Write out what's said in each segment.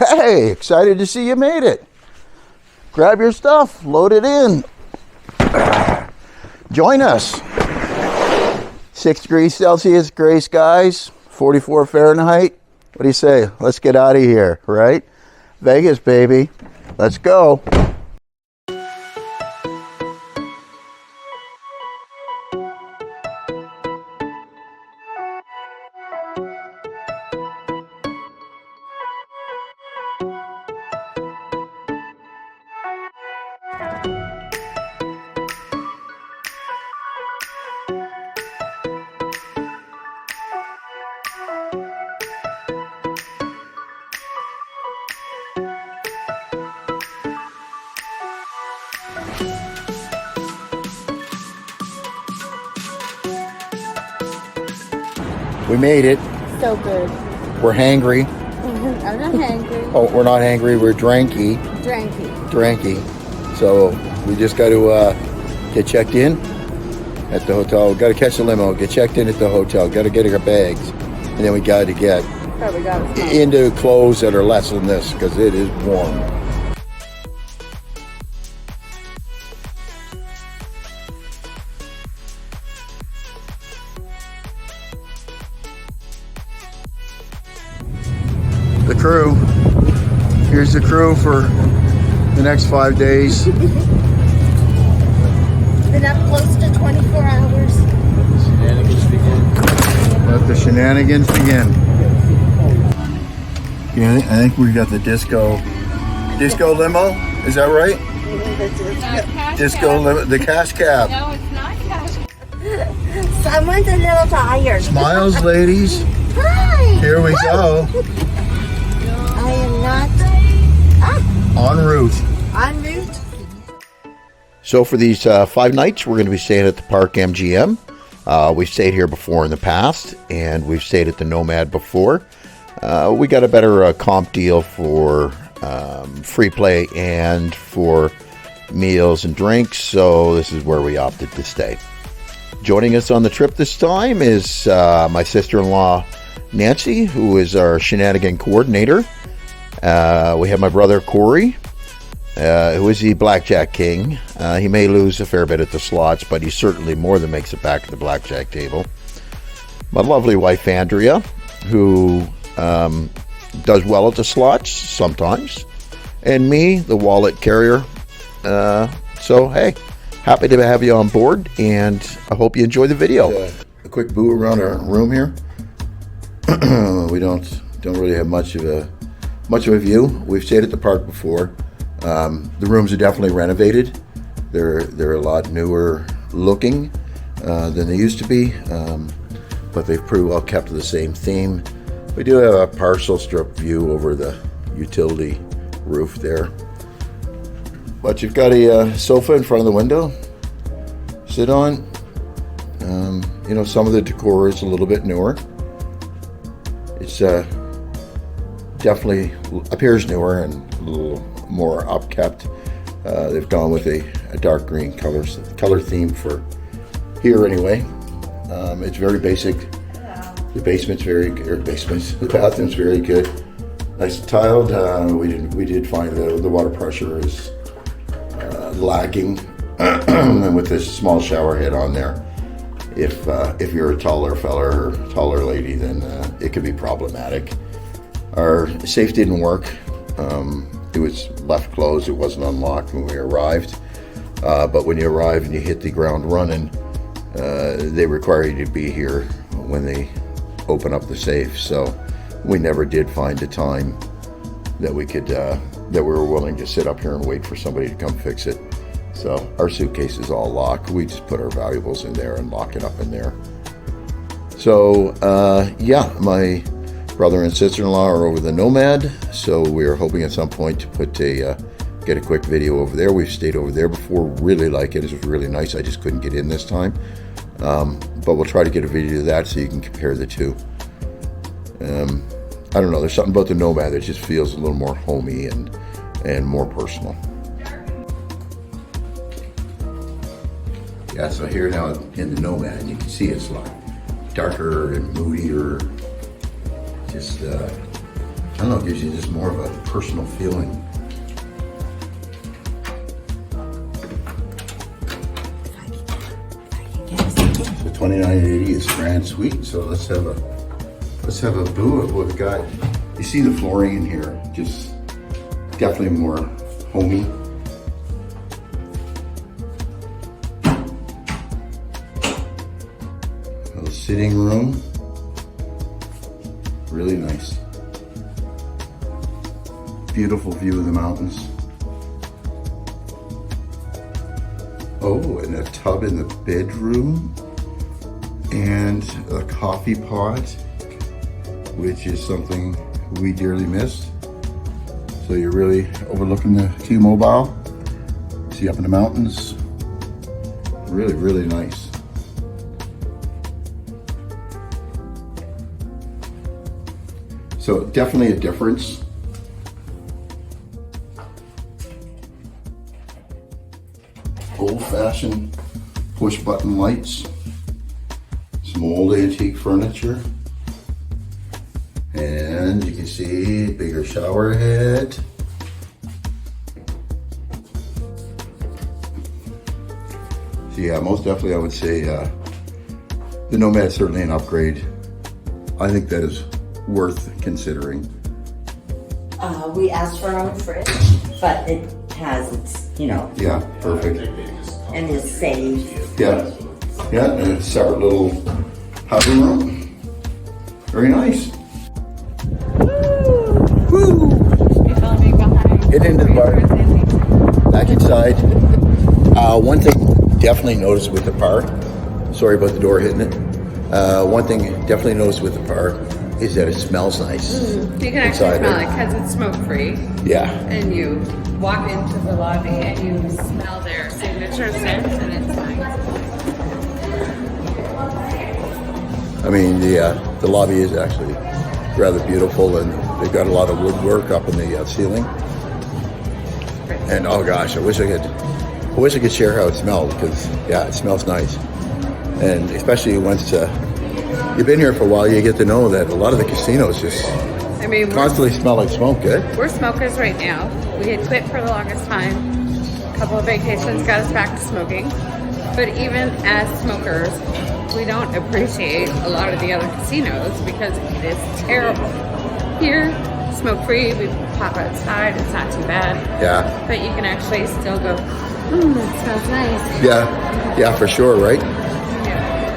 Hey, excited to see you made it. Grab your stuff, load it in. Join us. 6 degrees Celsius, gray skies, 44 Fahrenheit. What do you say? Let's get out of here, right? Vegas, baby. Let's go. We made it. So good. We're hangry. I'm not hangry. Oh, we're not hangry. We're dranky. Dranky. So we just got to get checked in at the hotel. Got to catch the limo. Get checked in at the hotel. Got to get our bags, and then we got to get into clothes that are less than this because it is warm. The crew. Here's the crew for the next 5 days. Been up close to 24 hours. Let the shenanigans begin. Yeah, I think we got the disco limo. Is that right? Disco limo, the cash cab. No, it's not cash. Someone's a little tired. Smiles, ladies. Hi. Here we go. I am not En route. en route. So for these 5 nights, we're going to be staying at the Park MGM. We've stayed here before in the past, and we've stayed at the Nomad before. We got a better comp deal for free play and for meals and drinks, so this is where we opted to stay. Joining us on the trip this time is my sister-in-law, Nancy, who is our shenanigan coordinator. We have my brother, Corey, who is the blackjack king. He may lose a fair bit at the slots, but he certainly more than makes it back at the blackjack table. My lovely wife, Andrea, who does well at the slots sometimes. And me, the wallet carrier. So, hey, happy to have you on board, and I hope you enjoy the video. A quick boot around our room here. We don't really have much of a view. We've stayed at the park before. The rooms are definitely renovated. They're a lot newer looking than they used to be, but they've pretty well kept the same theme. We do have a partial strip view over the utility roof there. But you've got a sofa in front of the window. Sit on. Some of the decor is a little bit newer. It's definitely appears newer and a little more upkept. They've gone with a dark green color theme for here anyway. It's very basic. The basement's the bathroom's very good. Nice tiled. We did find the water pressure is lacking, and with this small shower head on there, if you're a taller fella or taller lady, then it could be problematic. Our safe didn't work. It was left closed. It wasn't unlocked when we arrived. But when you arrive and you hit the ground running, they require you to be here when they open up the safe. So we never did find a time that we could that we were willing to sit up here and wait for somebody to come fix it. So our suitcase is all locked. We just put our valuables in there and lock it up in there. So yeah, my brother and sister-in-law are over the Nomad, so we're hoping at some point to get a quick video over there. We've stayed over there before, really like it. It was really nice. I just couldn't get in this time, but we'll try to get a video of that so you can compare the two. I don't know, there's something about the Nomad that just feels a little more homey and more personal. Yeah, so here now in the Nomad, you can see it's like darker and moodier. Just I don't know, it gives you just more of a personal feeling. So $29.80 is grand suite. So let's have a boo of what we've got. You see the flooring in here, just definitely more homey. Little sitting room, really nice. Beautiful view of the mountains. Oh, and a tub in the bedroom, and a coffee pot, which is something we dearly miss. So you're really overlooking the T-Mobile. See up in the mountains. Really, really nice. So definitely a difference. Old-fashioned push-button lights. Some old antique furniture. And you can see bigger shower head. So yeah, most definitely I would say the Nomad is certainly an upgrade. I think that is worth considering. We asked for our own fridge, but it has its, Yeah, perfect. and is safe. Yeah, yeah, and a separate little powder room. Very nice. Woo! Get into the bar. Back inside. One thing definitely noticed with the park. Sorry about the door hitting it. One thing definitely noticed with the park is that it smells nice. You can actually inside smell it. it because it's smoke-free. Yeah. And you walk into the lobby and you smell their signature scent, and it's nice. I mean, the lobby is actually rather beautiful, and they've got a lot of woodwork up in the ceiling. And oh gosh, I wish I could share how it smells, because yeah, it smells nice. And especially once you've been here for a while, you get to know that a lot of the casinos just constantly smell like smoke. We're smokers right now. We had quit for the longest time. A couple of vacations got us back to smoking. But even as smokers, we don't appreciate a lot of the other casinos because it is terrible. Here, smoke-free, we pop outside, it's not too bad. Yeah. But you can actually still go, that smells nice. Yeah, for sure, right?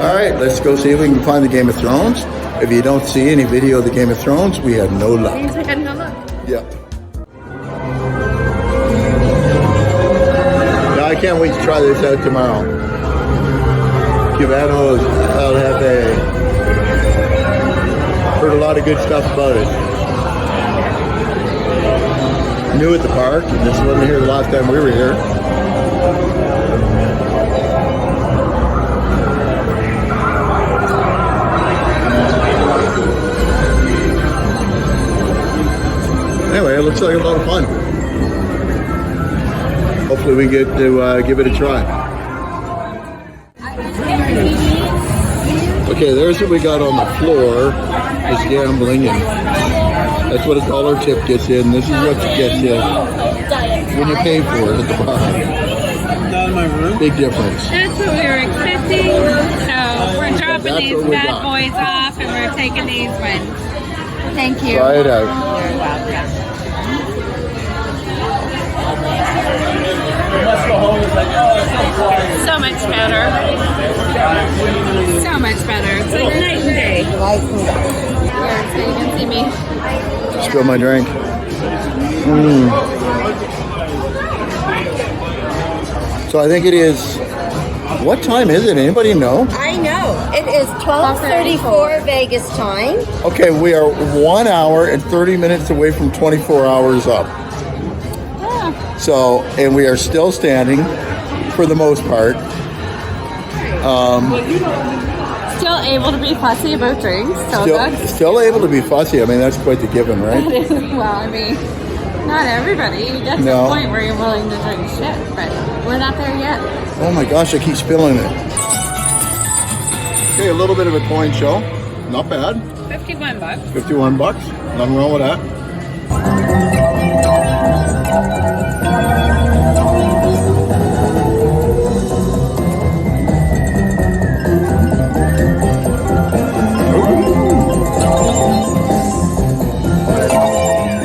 All right, let's go see if we can find the Game of Thrones. If you don't see any video of the Game of Thrones, we had no luck. We had no luck. Yeah. No, I can't wait to try this out tomorrow. Cubano's El Jefe. Heard a lot of good stuff about it. New at the park, and this wasn't here the last time we were here. Anyway, it looks like a lot of fun. Hopefully we get to give it a try. Okay, there's what we got on the floor. Is gambling, and that's what a dollar tip gets in. This is what you get when you pay for it at the bar. Big difference. That's what we were expecting. So we're dropping these bad boys off and we're taking these ones. Thank you. Try it out. You're welcome. So much better. So much better. It's like night and day. Here, so you can see me. Spill my drink. So I think it is. What time is it? Anybody know? I know. It is 12:34 Vegas time. Okay, we are 1 hour and 30 minutes away from 24 hours up. Yeah. So, and we are still standing for the most part. Still able to be fussy about drinks. So Still able to be fussy. I mean, that's quite the given, right? well, I mean, not everybody. You get to the point where you're willing to drink shit, but we're not there yet. Oh my gosh, I keep spilling it. Okay, a little bit of a coin show. Not bad. 51 bucks. 51 bucks. Nothing wrong with that.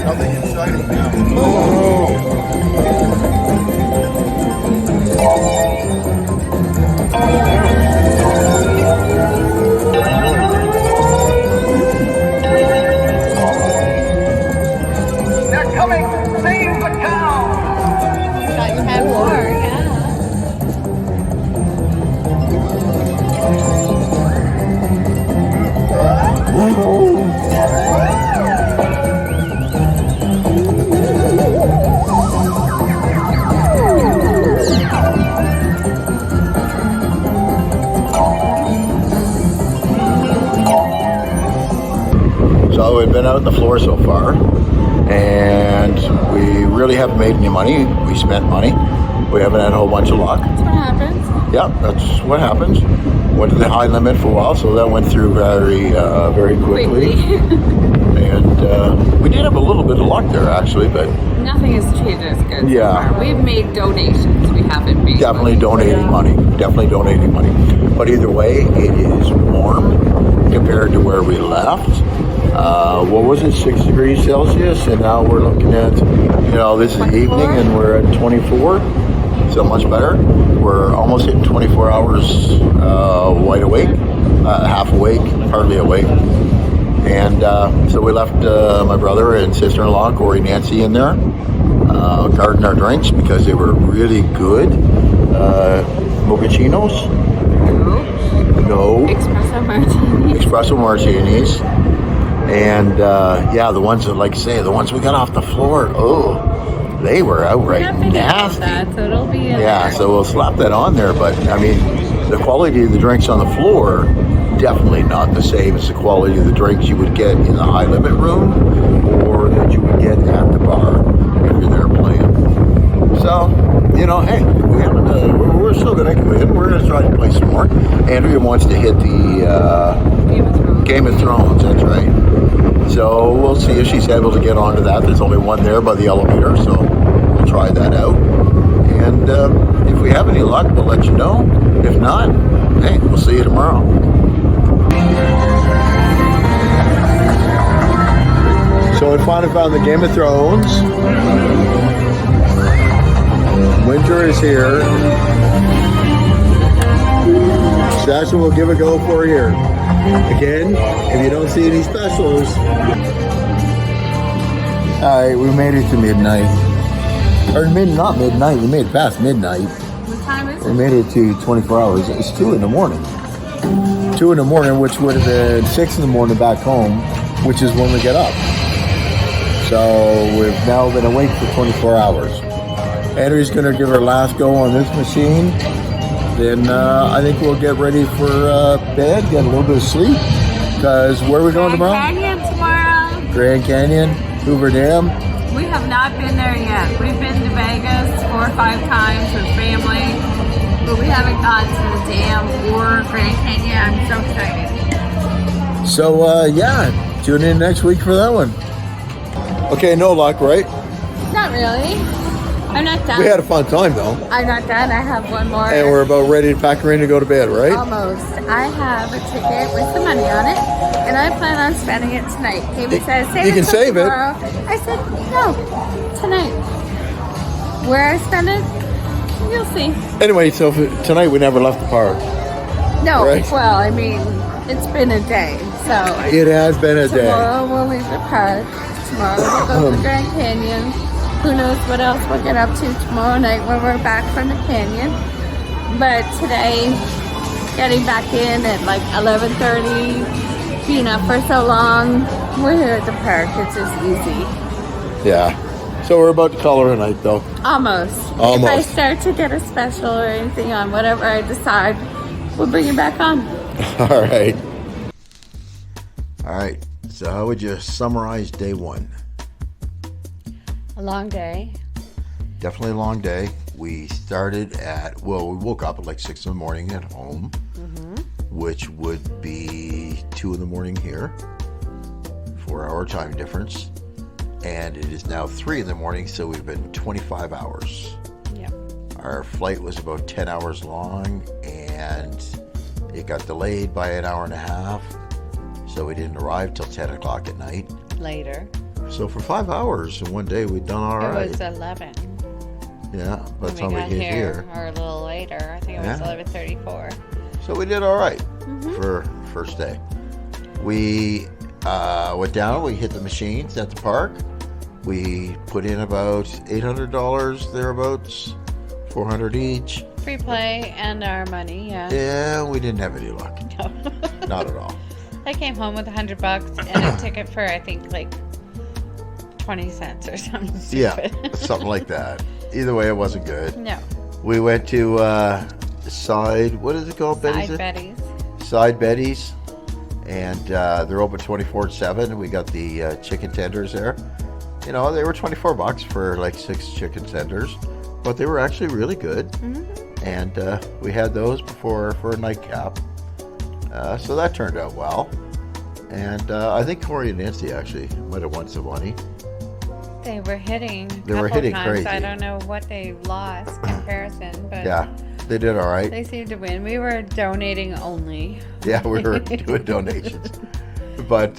Nothing exciting now. They're coming to save the town. Thought you had war, yeah. So we've been out on the floor so far, and we really haven't made any money. We spent money. We haven't had a whole bunch of luck. That's what happens. Yeah, that's what happens. Went to the high limit for a while, so that went through very quickly. And we did have a little bit of luck there, actually, but Nothing has changed as good Yeah. so far. We've made donations. We haven't made definitely money. donating money. Definitely donating money. But either way, it is warm compared to where we left. What was it, 6 degrees Celsius? And now we're looking at, this is 24? evening and we're at 24. So much better. We're almost hitting 24 hours wide awake, half awake, partly awake. And so we left my brother and sister-in-law, Corey and Nancy, in there, guarding our drinks because they were really good. Mochachinos? No. Espresso martini. Espresso martinis. And the ones that, like say, the ones we got off the floor, they were outright nasty. That, so it'll be in Yeah, there. so we'll slap that on there. But I mean, the quality of the drinks on the floor, definitely not the same as the quality of the drinks you would get in the high limit room or that you would get at the bar if you're there playing. So, hey, we haven't. We're still gonna win. We're gonna try to play some more. Andrea wants to hit the Game of Thrones. That's right. So we'll see if she's able to get onto that. There's only one there by the elevator, so we'll try that out. And if we have any luck, we'll let you know. If not, hey, we'll see you tomorrow. So we finally found the Game of Thrones. Winter is here. Sasha will give a go for a year. Again, if you don't see any specials. Alright, we made it to midnight. Or not midnight, we made it past midnight. What time is We it? made it to 24 hours. It's 2 in the morning. 2 in the morning, which would have been 6 in the morning back home, which is when we get up. So we've now been awake for 24 hours. Andrew's going to give her last go on this machine. Then I think we'll get ready for bed, get a little bit of sleep. Because where are we going tomorrow? Grand Canyon tomorrow. Grand Canyon, Hoover Dam. We have not been there yet. We've been to Vegas 4 or 5 times with family, but we haven't gone to the dam or Grand Canyon. I'm so excited. So tune in next week for that one. Okay, no luck, right? Not really. I'm not done. We had a fun time though. I'm not done. I have one more. And we're about ready to pack her in to go to bed, right? Almost. I have a ticket with some money on it, and I plan on spending it tonight. David says, save You can it till save it. tomorrow. I said, no, tonight. Where I spend it, you'll see. Anyway, so tonight we never left the park. No, Right. well, I mean, it's been a day, so It has been a day. tomorrow we'll leave the park. Tomorrow we'll go to the Grand Canyon. Who knows what else we'll get up to tomorrow night when we're back from the canyon. But today, getting back in at like 11:30, being up for so long, we're here at the park. It's just easy. Yeah. So we're about to call her a night though. Almost. Almost. If I start to get a special or anything on whatever I decide, we'll bring it back on. All right. All right. So how would you summarize day one? A long day. Definitely a long day. We started we woke up at like 6 in the morning at home, which would be 2 in the morning here. 4-hour time difference. and it is now 3 in the morning, so we've been 25 hours. Yep. Our flight was about 10 hours long, and it got delayed by an hour and a half, so we didn't arrive till 10 o'clock at night. Later. So for 5 hours in one day, we'd done all right. It was 11. Yeah, by the time when we got we hit here. or a little later. I think it was Yeah. 11:34. So we did all right for first day. We went down, we hit the machines at the park. We put in about $800 thereabouts, $400 each. Free play and our money, yeah. Yeah, we didn't have any luck. No. Not at all. I came home with $100 and a ticket for, I think, like 20 cents or something stupid. Yeah, something like that. Either way, it wasn't good. No. We went to what is it called? Side Betty's. Side Betty's. And they're open 24/7. We got the chicken tenders there. You know, they were $24 for like 6 chicken tenders, but they were actually really good. And we had those before for a nightcap. So that turned out well. And I think Corey and Nancy actually might have won some money. They were hitting. They were hitting times. crazy. I don't know what they lost comparison, but Yeah, they did all right. they seemed to win. We were donating only. Yeah, we were doing donations. But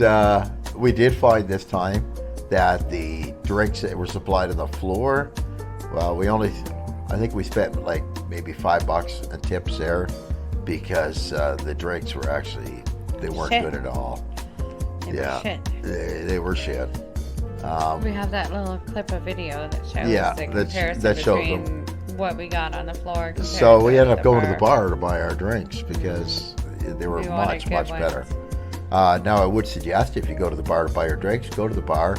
we did find this time that the drinks that were supplied on the floor, well, I think we spent like maybe $5 in tips there because the drinks were actually, they weren't Shit. good at all. They were Yeah, shit. they were shit. We have that little clip of video that shows Yeah, the that's- comparison that shows between what we got on the floor. compared So we to ended up going to the bar to buy our drinks because they were We wanted much, good much ones. better. Now, I would suggest if you go to the bar to buy your drinks, go to the bar,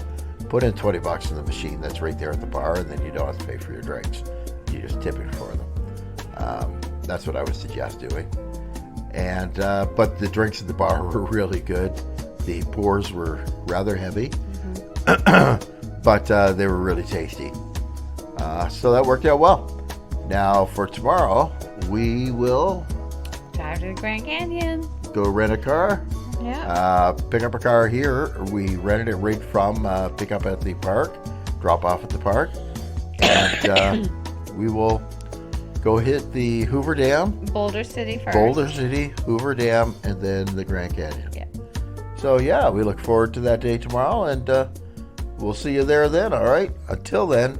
put in $20 in the machine that's right there at the bar, and then you don't have to pay for your drinks. You just tip it for them. That's what I would suggest doing. And but the drinks at the bar were really good. The pours were rather heavy, but they were really tasty. So that worked out well. Now for tomorrow, we will drive to the Grand Canyon. go rent a car. Yeah. Pick up a car here. We rented it right from pick up at the park, drop off at the park, and we will go hit the Hoover Dam, Boulder City first. Boulder City, Hoover Dam, and then the Grand Canyon. Yeah. So yeah, we look forward to that day tomorrow, and we'll see you there then. All right. Until then,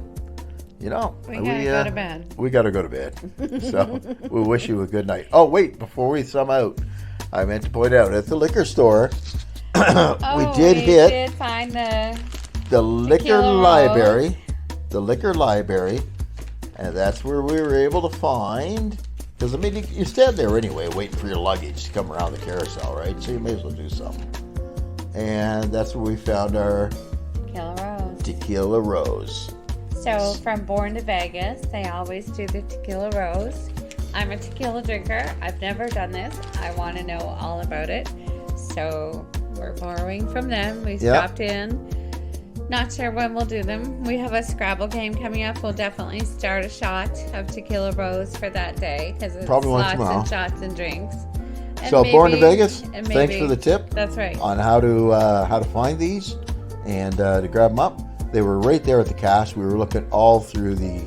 you know, We gotta go to bed. We gotta go to bed. So we wish you a good night. Oh wait, before we sum out, I meant to point out at the liquor store, we did find the liquor Tequila library, and that's where we were able to find. Because I mean, you stand there anyway, waiting for your luggage to come around the carousel, right? So you may as well do something. And that's where we found our Tequila Rose. Tequila Rose. So from Born to Vegas, they always do the Tequila Rose. I'm a tequila drinker. I've never done this. I want to know all about it. So we're borrowing from them. We stopped in. Not sure when we'll do them. We have a Scrabble game coming up. We'll definitely start a shot of Tequila Rose for that day because it's Probably one lots tomorrow. and shots and drinks. And So Born to Vegas, and thanks for the tip That's right. on how to find these and to grab them up. They were right there at the cache. We were looking all through the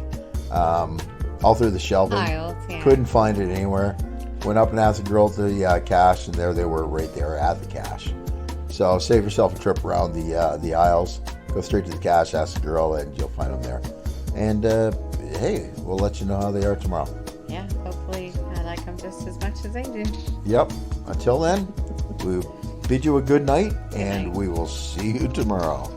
shelving. Aisles, yeah. Couldn't find it anywhere. Went up and asked the girl to the cache, and there they were right there at the cache. So save yourself a trip around the aisles. Go straight to the cache, ask the girl, and you'll find them there. And hey, we'll let you know how they are tomorrow. Yeah, hopefully I like them just as much as they do. Yep. Until then, we bid you a good night, and we will see you tomorrow.